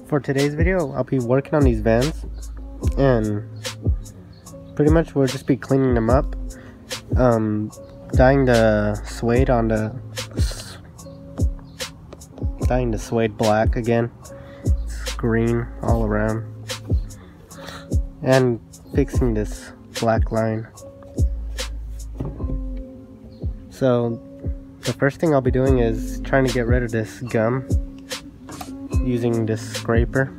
For today's video, I'll be working on these vans, and pretty much we'll just be cleaning them up, dyeing the suede black again. It's green all around, and fixing this black line. So the first thing I'll be doing is trying to get rid of this gum using this scraper.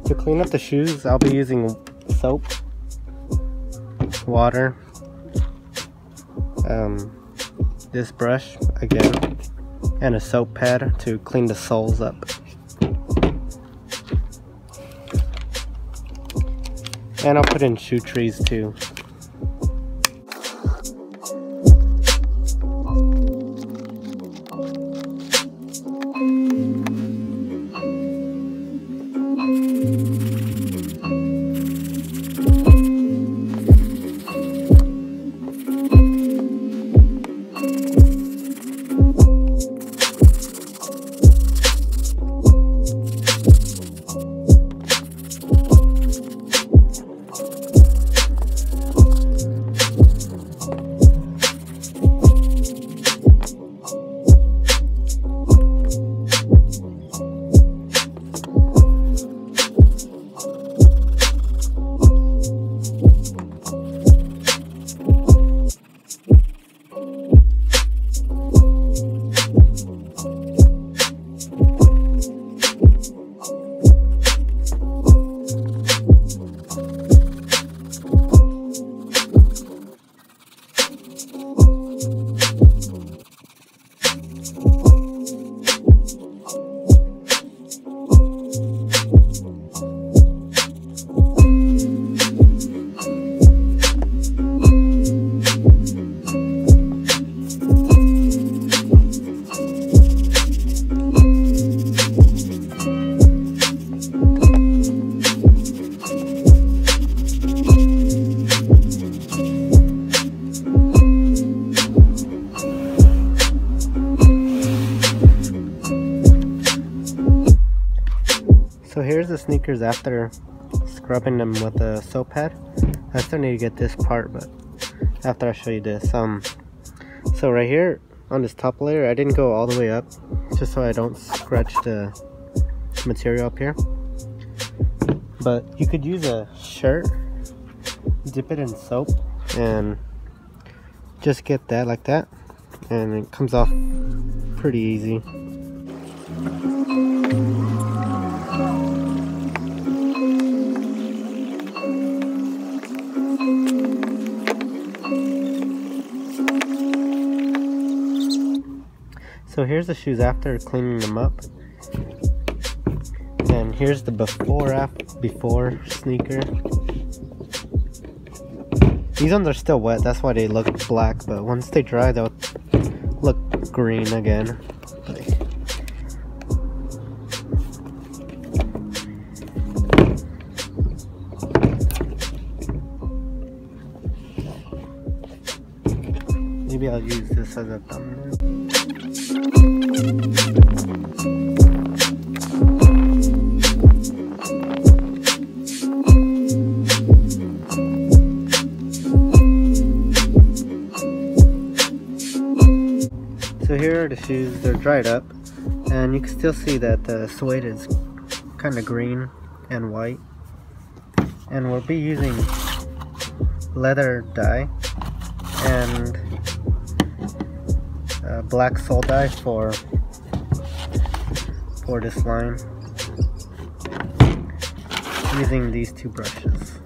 To clean up the shoes, I'll be using soap, water, this brush again, and a soap pad to clean the soles up. And I'll put in shoe trees too. So here's the sneakers after scrubbing them with a soap pad. I still need to get this part, but after I show you this. So right here on this top layer, I didn't go all the way up just so I don't scratch the material up here. But you could use a shirt, dip it in soap, and just get that like that, and it comes off pretty easy. So here's the shoes after cleaning them up, and here's the before sneaker. These ones are still wet, that's why they look black, but once they dry they'll look green again. Maybe I'll use this as a thumbnail. So here are the shoes. They're dried up, and you can still see that the suede is kind of green and white. And we'll be using leather dye and black soul dye for this line, using these two brushes.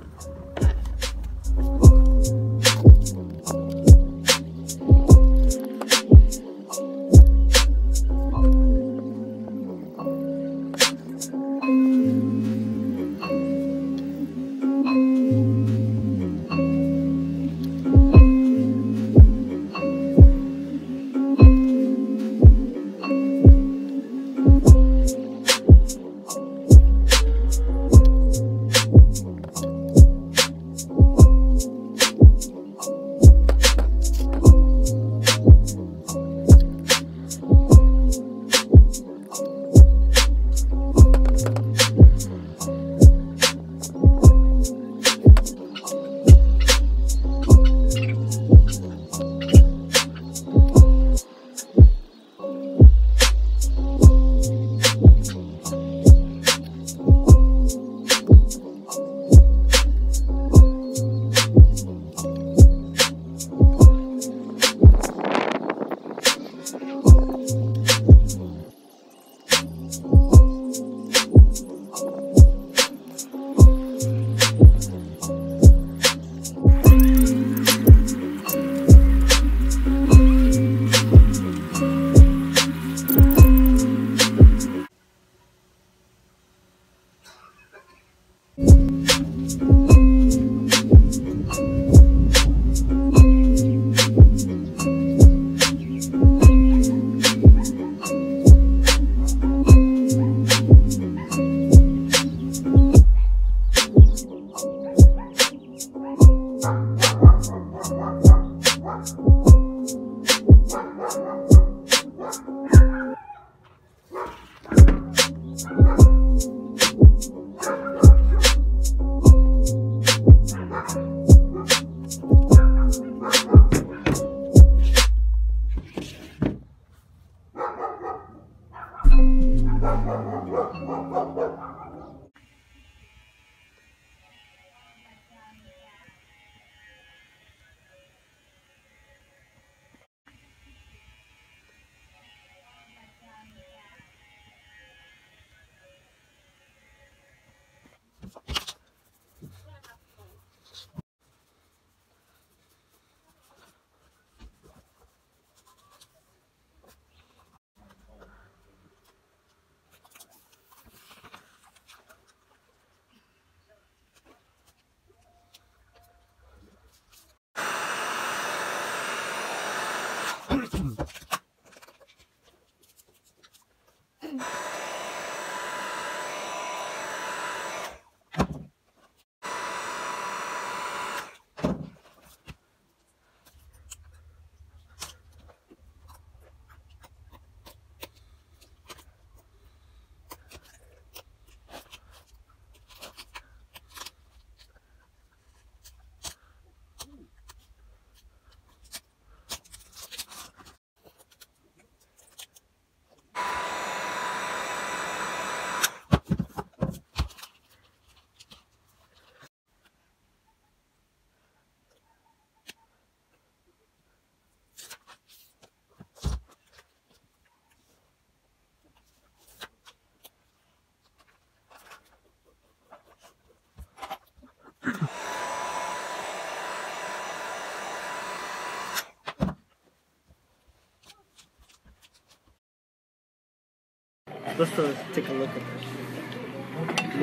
Let's take a look at this.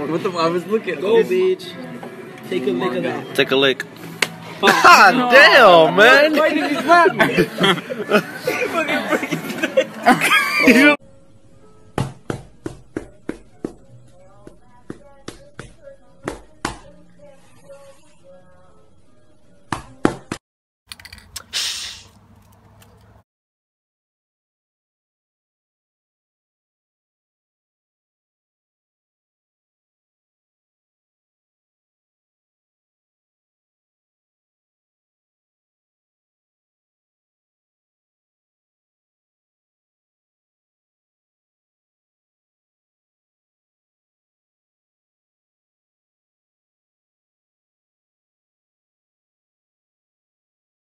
What the? I was looking. Go, beach. Take a lick of that. Take a lick. God damn, man! Why did you slap me? You